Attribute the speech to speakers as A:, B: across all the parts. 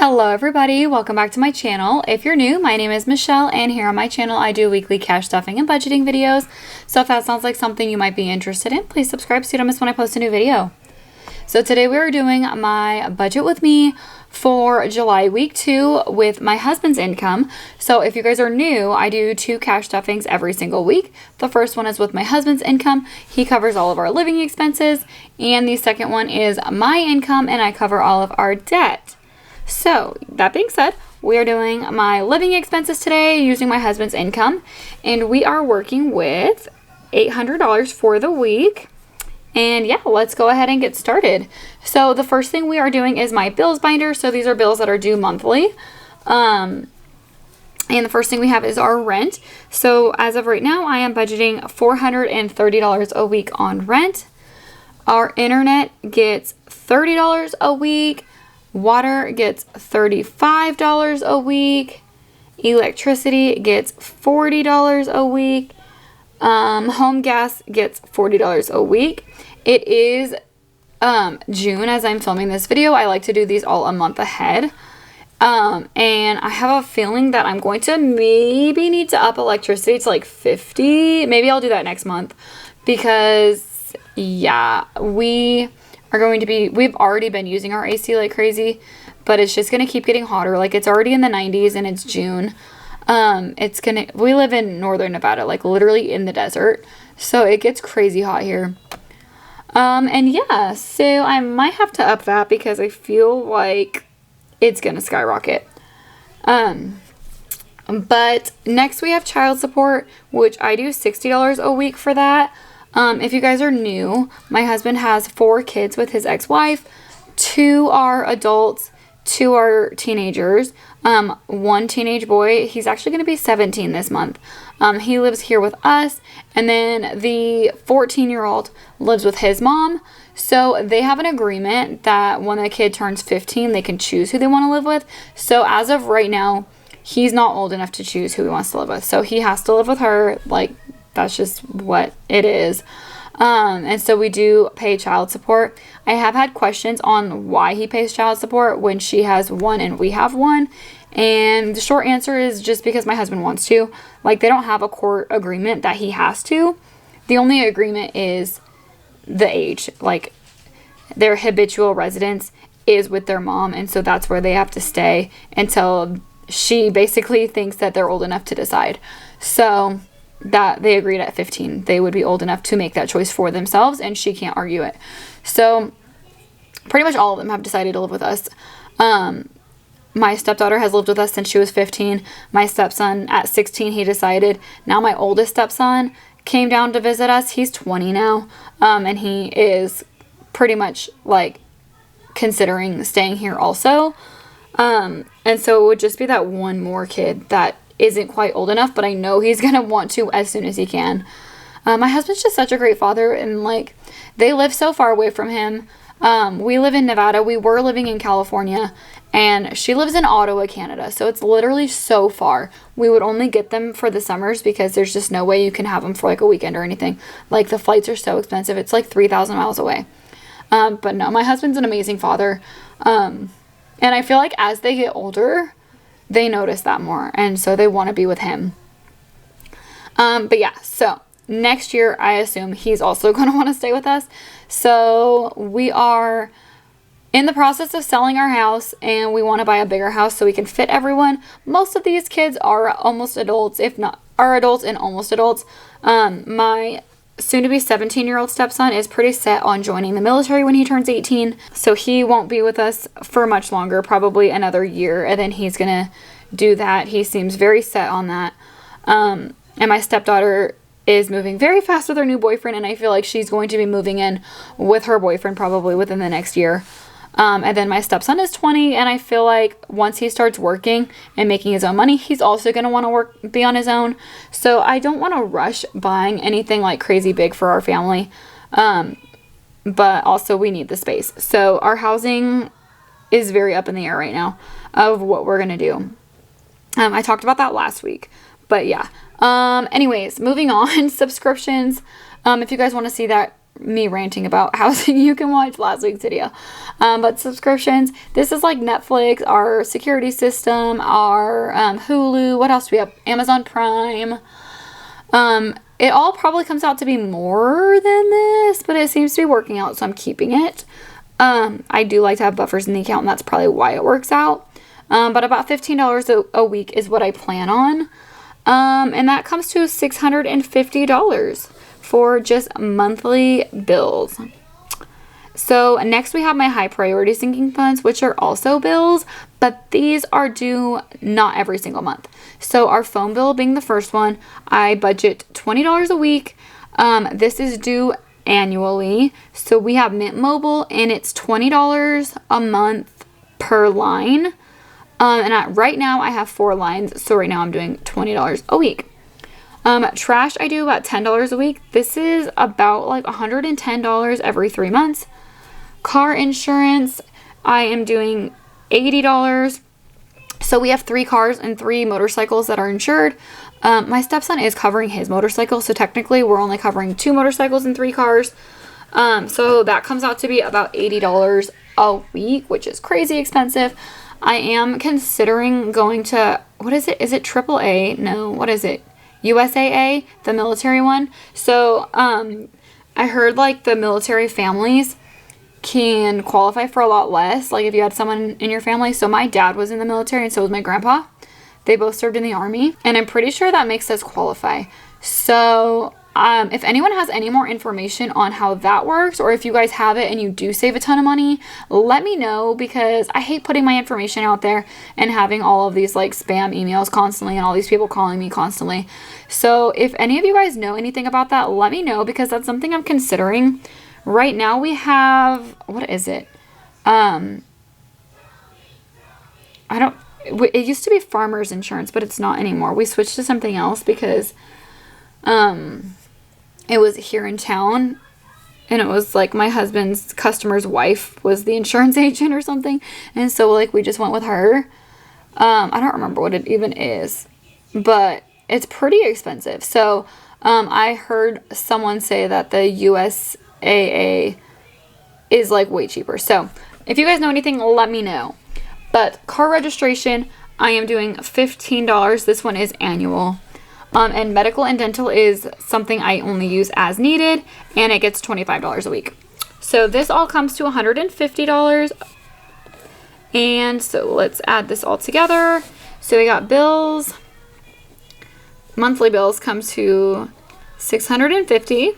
A: Hello everybody, welcome back to my channel. If you're new, my name is Michelle and here on my channel I do weekly cash stuffing and budgeting videos. So if that sounds like something you might be interested in, please subscribe so you don't miss when I post a new video. So today we are doing my budget with me for July week 2 with my husband's income. So if you guys are new, I do 2 cash stuffings every single week. The first one is with my husband's income. He covers all of our living expenses. And the second one is my income and I cover all of our debt. So that being said, we are doing my living expenses today using my husband's income, and we are working with $800 for the week. And yeah, let's go ahead and get started. So the first thing we are doing is my bills binder. So these are bills that are due monthly. And the first thing we have is our rent. So as of right now, I am budgeting $430 a week on rent. Our internet gets $30 a week. Water gets $35 a week. Electricity gets $40 a week. Home gas gets $40 a week. It is June as I'm filming this video. I like to do these all a month ahead. And I have a feeling that I'm going to maybe need to up electricity to like 50. Maybe I'll do that next month because yeah, we've already been using our AC like crazy, but it's just going to keep getting hotter. Like it's already in the 90s and it's June. We live in northern Nevada, like literally in the desert. So it gets crazy hot here. And yeah, so I might have to up that because I feel like it's going to skyrocket. But next we have child support, which I do $60 a week for that. If you guys are new, my husband has 4 kids with his ex-wife. 2 are adults, 2 are teenagers. 1 teenage boy, he's actually going to be 17 this month. He lives here with us, and then the 14-year-old lives with his mom. So they have an agreement that when the kid turns 15, they can choose who they want to live with. So as of right now, he's not old enough to choose who he wants to live with. So he has to live with her, like, that's just what it is. And so we do pay child support. I have had questions on why he pays child support when she has 1 and we have 1. And the short answer is just because my husband wants to. Like, they don't have a court agreement that he has to. The only agreement is the age. Like, their habitual residence is with their mom. And so that's where they have to stay until she basically thinks that they're old enough to decide. So that they agreed at 15 they would be old enough to make that choice for themselves, and she can't argue it. So pretty much all of them have decided to live with us. My stepdaughter has lived with us since she was 15. My stepson at 16, he decided. Now my oldest stepson came down to visit us. He's 20 now, and he is pretty much like considering staying here also. And so it would just be that one more kid that isn't quite old enough, but I know he's gonna want to as soon as he can. My husband's just such a great father, and like they live so far away from him. We live in Nevada. We were living in California, and she lives in Ottawa, Canada. So it's literally so far. We would only get them for the summers because there's just no way you can have them for like a weekend or anything. Like the flights are so expensive. It's like 3,000 miles away. But no, my husband's an amazing father. And I feel like as they get older, they notice that more, and so they want to be with him. But yeah, so next year, I assume he's also going to want to stay with us. So we are in the process of selling our house, and we want to buy a bigger house so we can fit everyone. Most of these kids are almost adults, if not are adults and almost adults. My soon-to-be 17-year-old stepson is pretty set on joining the military when he turns 18. So he won't be with us for much longer, probably another year, and then he's going to do that. He seems very set on that. And my stepdaughter is moving very fast with her new boyfriend, and I feel like she's going to be moving in with her boyfriend probably within the next year. And then my stepson is 20, and I feel like once he starts working and making his own money, he's also going to want to be on his own. So I don't want to rush buying anything like crazy big for our family. But also we need the space. So our housing is very up in the air right now of what we're going to do. I talked about that last week, but yeah. Anyways, moving on, subscriptions. If you guys want to see that me ranting about housing, you can watch last week's video. But subscriptions, this is like Netflix, our security system, our Hulu. What else do we have? Amazon Prime. It all probably comes out to be more than this, but it seems to be working out, so I'm keeping it. I do like to have buffers in the account, and that's probably why it works out. But about $15 a week is what I plan on. And that comes to $650 for just monthly bills. So next we have my high priority sinking funds, which are also bills, but these are due not every single month. So our phone bill being the first one, I budget $20 a week. This is due annually. So we have Mint Mobile, and it's $20 a month per line. Right now I have 4 lines, so right now I'm doing $20 a week. Trash, I do about $10 a week. This is about like $110 every 3 months. Car insurance, I am doing $80. So we have 3 cars and 3 motorcycles that are insured. My stepson is covering his motorcycle, so technically we're only covering 2 motorcycles and 3 cars. So that comes out to be about $80 a week, which is crazy expensive. I am considering going to, what is it? Is it AAA? No, what is it? USAA, the military one. So I heard like the military families can qualify for a lot less, like if you had someone in your family. So my dad was in the military, and so was my grandpa. They both served in the Army, and I'm pretty sure that makes us qualify. So if anyone has any more information on how that works, or if you guys have it and you do save a ton of money, let me know, because I hate putting my information out there and having all of these like spam emails constantly and all these people calling me constantly. So if any of you guys know anything about that, let me know, because that's something I'm considering. Right now we have, what is it? It used to be farmers insurance, but it's not anymore. We switched to something else because it was here in town, and it was like my husband's customer's wife was the insurance agent or something, and so like we just went with her. I don't remember what it even is, but it's pretty expensive. So I heard someone say that the USAA is like way cheaper. So if you guys know anything, let me know. But car registration, I am doing $15. This one is annual. And medical and dental is something I only use as needed, and it gets $25 a week. So this all comes to $150. And so let's add this all together. So we got bills. Monthly bills come to $650.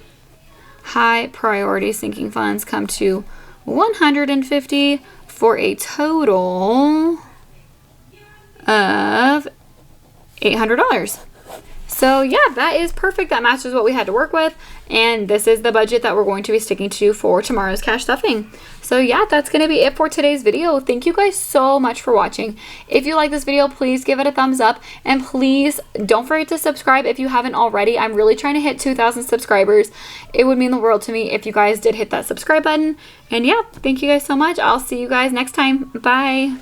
A: High priority sinking funds come to $150 for a total of $800. So yeah, that is perfect. That matches what we had to work with. And this is the budget that we're going to be sticking to for tomorrow's cash stuffing. So yeah, that's going to be it for today's video. Thank you guys so much for watching. If you like this video, please give it a thumbs up. And please don't forget to subscribe if you haven't already. I'm really trying to hit 2,000 subscribers. It would mean the world to me if you guys did hit that subscribe button. And yeah, thank you guys so much. I'll see you guys next time. Bye.